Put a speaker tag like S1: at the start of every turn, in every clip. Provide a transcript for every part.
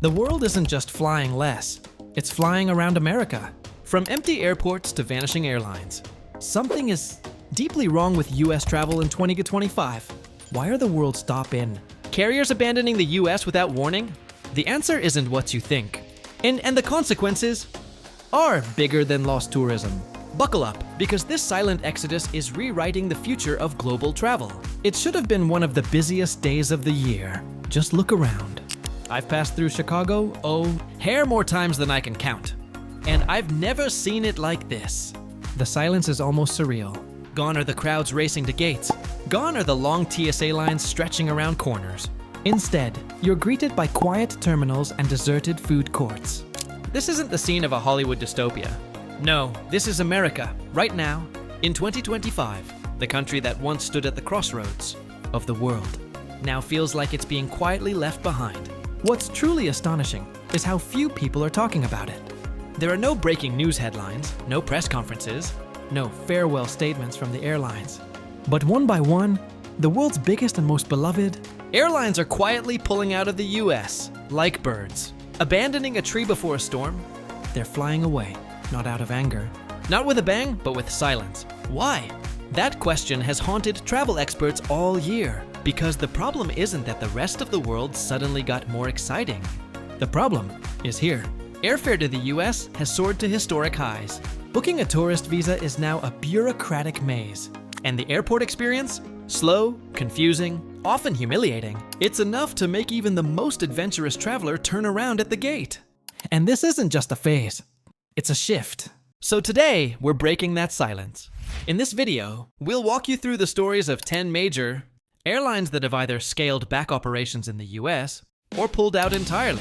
S1: The world isn't just flying less, it's flying around America. From empty airports to vanishing airlines. Something is deeply wrong with US travel in 2025. Why are the world stopping? Carriers abandoning the US without warning? The answer isn't what you think. And the consequences are bigger than lost tourism. Buckle up, because this silent exodus is rewriting the future of global travel. It should have been one of the busiest days of the year. Just look around. I've passed through Chicago, hair more times than I can count. And I've never seen it like this. The silence is almost surreal. Gone are the crowds racing to gates. Gone are the long TSA lines stretching around corners. Instead, you're greeted by quiet terminals and deserted food courts. This isn't the scene of a Hollywood dystopia. No, this is America, right now, in 2025. The country that once stood at the crossroads of the world now feels like it's being quietly left behind. What's truly astonishing is how few people are talking about it. There are no breaking news headlines, no press conferences, no farewell statements from the airlines. But one by one, the world's biggest and most beloved airlines are quietly pulling out of the US like birds. Abandoning a tree before a storm, they're flying away, not out of anger. Not with a bang, but with silence. Why? That question has haunted travel experts all year. Because the problem isn't that the rest of the world suddenly got more exciting. The problem is here. Airfare to the US has soared to historic highs. Booking a tourist visa is now a bureaucratic maze. And the airport experience? Slow, confusing, often humiliating. It's enough to make even the most adventurous traveler turn around at the gate. And this isn't just a phase. It's a shift. So today, we're breaking that silence. In this video, we'll walk you through the stories of 10 major airlines that have either scaled back operations in the US or pulled out entirely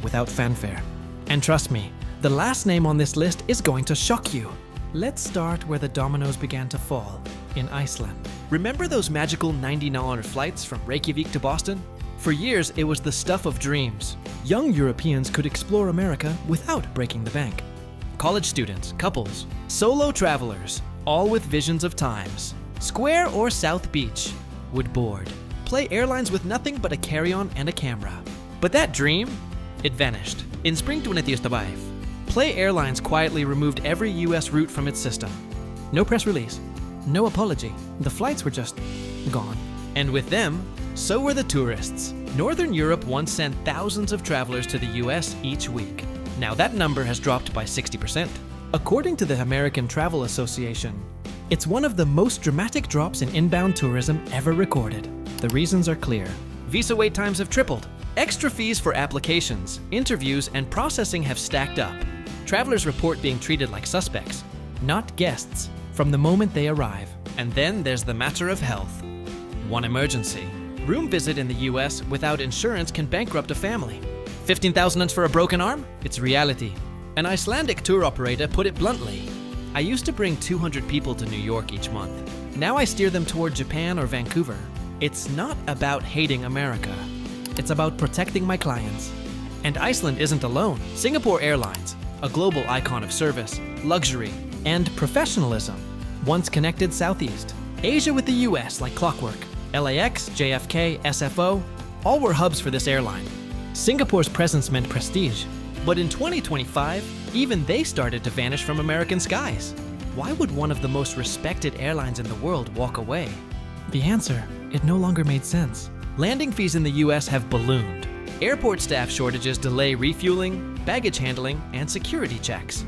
S1: without fanfare. And trust me, the last name on this list is going to shock you. Let's start where the dominoes began to fall, in Iceland. Remember those magical $90 flights from Reykjavik to Boston? For years, it was the stuff of dreams. Young Europeans could explore America without breaking the bank. College students, couples, solo travelers, all with visions of times. Square or South Beach would board. Play airlines with nothing but a carry-on and a camera. But that dream, it vanished. In spring 2025, Play Airlines quietly removed every US route from its system. No press release, no apology. The flights were just gone. And with them, so were the tourists. Northern Europe once sent thousands of travelers to the US each week. Now that number has dropped by 60%. According to the American Travel Association, it's one of the most dramatic drops in inbound tourism ever recorded. The reasons are clear. Visa wait times have tripled. Extra fees for applications, interviews, and processing have stacked up. Travelers report being treated like suspects, not guests, from the moment they arrive. And then there's the matter of health. One emergency. Room visit in the US without insurance can bankrupt a family. $15,000 for a broken arm? It's reality. An Icelandic tour operator put it bluntly. I used to bring 200 people to New York each month. Now I steer them toward Japan or Vancouver. It's not about hating America. It's about protecting my clients. And Iceland isn't alone. Singapore Airlines, a global icon of service, luxury, and professionalism, once connected Southeast. Asia with the US like clockwork. LAX, JFK, SFO, all were hubs for this airline. Singapore's presence meant prestige. But in 2025, even they started to vanish from American skies. Why would one of the most respected airlines in the world walk away? The answer, it no longer made sense. Landing fees in the US have ballooned. Airport staff shortages delay refueling, baggage handling, and security checks.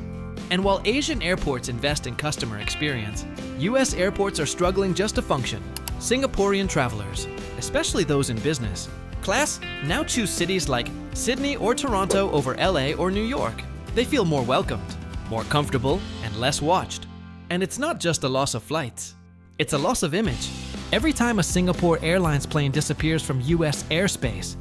S1: And while Asian airports invest in customer experience, US airports are struggling just to function. Singaporean travelers, especially those in business class, now choose cities like Sydney or Toronto over LA or New York. They feel more welcomed, more comfortable, and less watched. And it's not just a loss of flights. It's a loss of image. Every time a Singapore Airlines plane disappears from US airspace,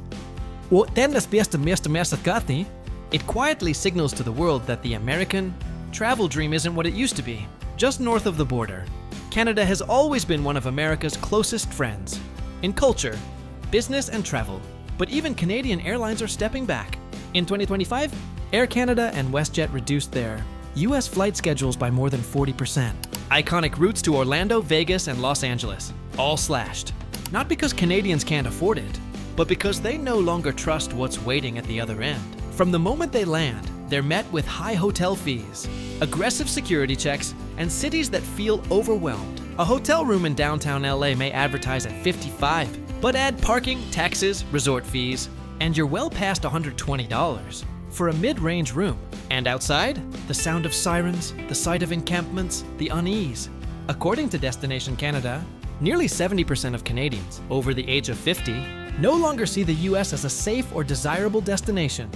S1: it quietly signals to the world that the American travel dream isn't what it used to be. Just north of the border, Canada has always been one of America's closest friends. In culture, business, and travel. But even Canadian airlines are stepping back. In 2025, Air Canada and WestJet reduced their US flight schedules by more than 40%. Iconic routes to Orlando, Vegas, and Los Angeles, all slashed. Not because Canadians can't afford it, but because they no longer trust what's waiting at the other end. From the moment they land, they're met with high hotel fees, aggressive security checks, and cities that feel overwhelmed. A hotel room in downtown LA may advertise at $55, but add parking, taxes, resort fees, and you're well past $120 for a mid-range room. And outside, the sound of sirens, the sight of encampments, the unease. According to Destination Canada, nearly 70% of Canadians over the age of 50 no longer see the US as a safe or desirable destination.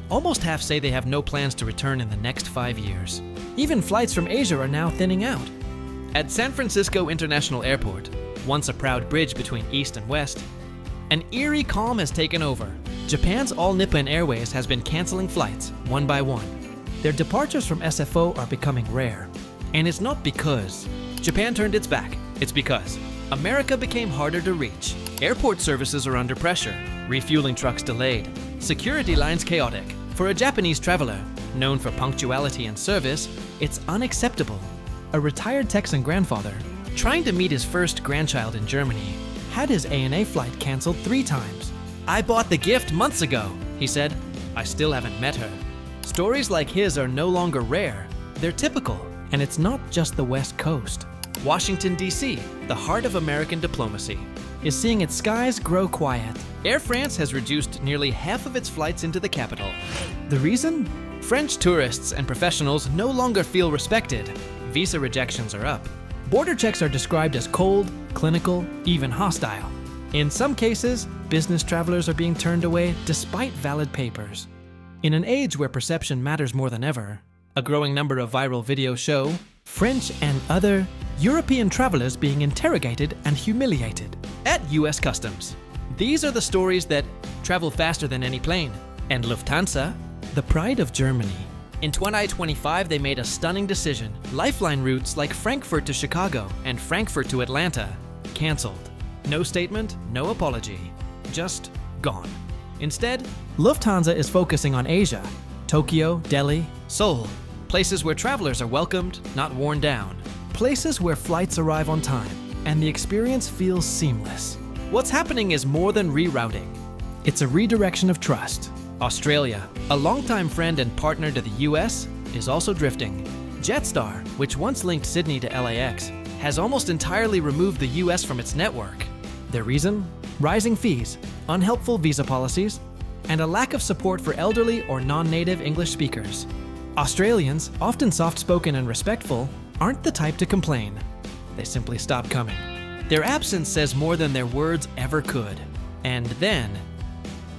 S1: Almost half say they have no plans to return in the next 5 years. Even flights from Asia are now thinning out. At San Francisco International Airport, once a proud bridge between East and West, an eerie calm has taken over. Japan's All Nippon Airways has been canceling flights, one by one. Their departures from SFO are becoming rare. And it's not because Japan turned its back, it's because America became harder to reach. Airport services are under pressure, refueling trucks delayed, security lines chaotic. For a Japanese traveler, known for punctuality and service, it's unacceptable. A retired Texan grandfather, trying to meet his first grandchild in Germany, had his ANA flight canceled 3 times. "I bought the gift months ago," he said. "I still haven't met her." Stories like his are no longer rare, they're typical. And it's not just the West Coast. Washington, D.C., the heart of American diplomacy, is seeing its skies grow quiet. Air France has reduced nearly half of its flights into the capital. The reason? French tourists and professionals no longer feel respected. Visa rejections are up. Border checks are described as cold, clinical, even hostile. In some cases, business travelers are being turned away despite valid papers. In an age where perception matters more than ever, a growing number of viral videos show French and other European travelers being interrogated and humiliated at US Customs. These are the stories that travel faster than any plane. And Lufthansa, the pride of Germany. In 2025, they made a stunning decision. Lifeline routes like Frankfurt to Chicago and Frankfurt to Atlanta canceled. No statement, no apology, just gone. Instead, Lufthansa is focusing on Asia, Tokyo, Delhi, Seoul, places where travelers are welcomed, not worn down. Places where flights arrive on time, and the experience feels seamless. What's happening is more than rerouting. It's a redirection of trust. Australia, a longtime friend and partner to the US, is also drifting. Jetstar, which once linked Sydney to LAX, has almost entirely removed the US from its network. The reason? Rising fees, unhelpful visa policies, and a lack of support for elderly or non-native English speakers. Australians, often soft-spoken and respectful, aren't the type to complain. They simply stop coming. Their absence says more than their words ever could. And then,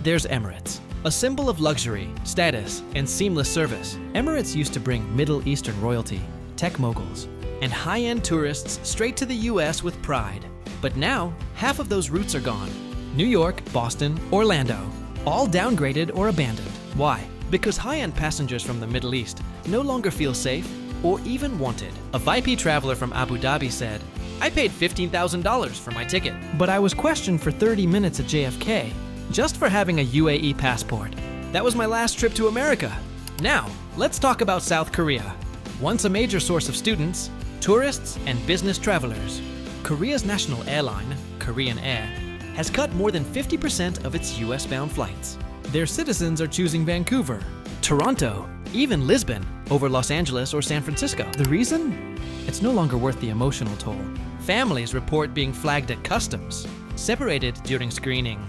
S1: there's Emirates, a symbol of luxury, status, and seamless service. Emirates used to bring Middle Eastern royalty, tech moguls, and high-end tourists straight to the US with pride. But now, half of those routes are gone. New York, Boston, Orlando, all downgraded or abandoned. Why? Because high-end passengers from the Middle East no longer feel safe or even wanted. A VIP traveler from Abu Dhabi said, "I paid $15,000 for my ticket, but I was questioned for 30 minutes at JFK just for having a UAE passport. That was my last trip to America." Now, let's talk about South Korea. Once a major source of students, tourists, and business travelers, Korea's national airline, Korean Air, has cut more than 50% of its US-bound flights. Their citizens are choosing Vancouver, Toronto, even Lisbon over Los Angeles or San Francisco. The reason? It's no longer worth the emotional toll. Families report being flagged at customs, separated during screening,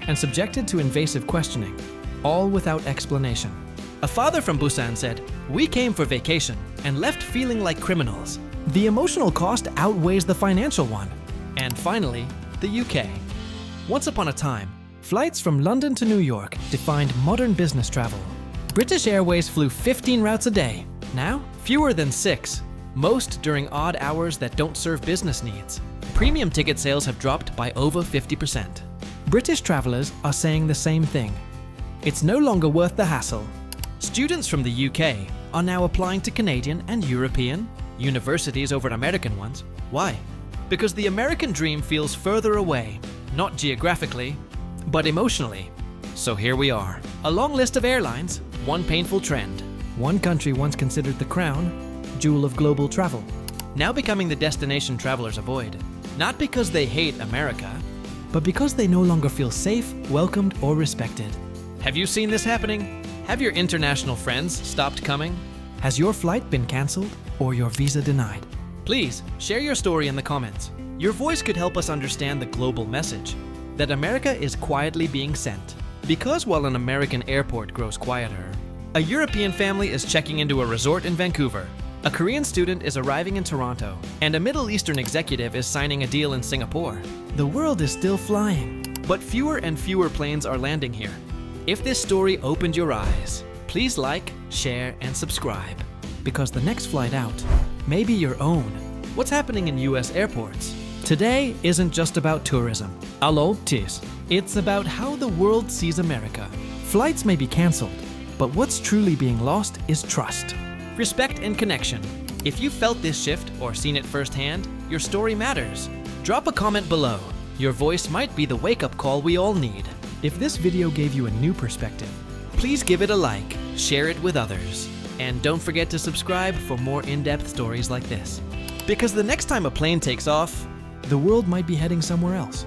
S1: and subjected to invasive questioning, all without explanation. A father from Busan said, "We came for vacation and left feeling like criminals." The emotional cost outweighs the financial one. And finally, the UK. Once upon a time, flights from London to New York defined modern business travel. British Airways flew 15 routes a day. Now, fewer than 6, most during odd hours that don't serve business needs. Premium ticket sales have dropped by over 50%. British travelers are saying the same thing. It's no longer worth the hassle. Students from the UK are now applying to Canadian and European universities over American ones. Why? Because the American dream feels further away, not geographically, but emotionally. So here we are, a long list of airlines, one painful trend. One country once considered the crown, jewel of global travel, now becoming the destination travelers avoid. Not because they hate America, but because they no longer feel safe, welcomed, or respected. Have you seen this happening? Have your international friends stopped coming? Has your flight been canceled or your visa denied? Please share your story in the comments. Your voice could help us understand the global message that America is quietly being sent. Because while an American airport grows quieter, a European family is checking into a resort in Vancouver, a Korean student is arriving in Toronto, and a Middle Eastern executive is signing a deal in Singapore, the world is still flying, but fewer and fewer planes are landing here. If this story opened your eyes, please like, share, and subscribe, because the next flight out may be your own. What's happening in US airports? Today isn't just about tourism. Hello, tis. It's about how the world sees America. Flights may be canceled, but what's truly being lost is trust, respect, and connection. If you felt this shift or seen it firsthand, your story matters. Drop a comment below. Your voice might be the wake-up call we all need. If this video gave you a new perspective, please give it a like, share it with others, and don't forget to subscribe for more in-depth stories like this. Because the next time a plane takes off, the world might be heading somewhere else.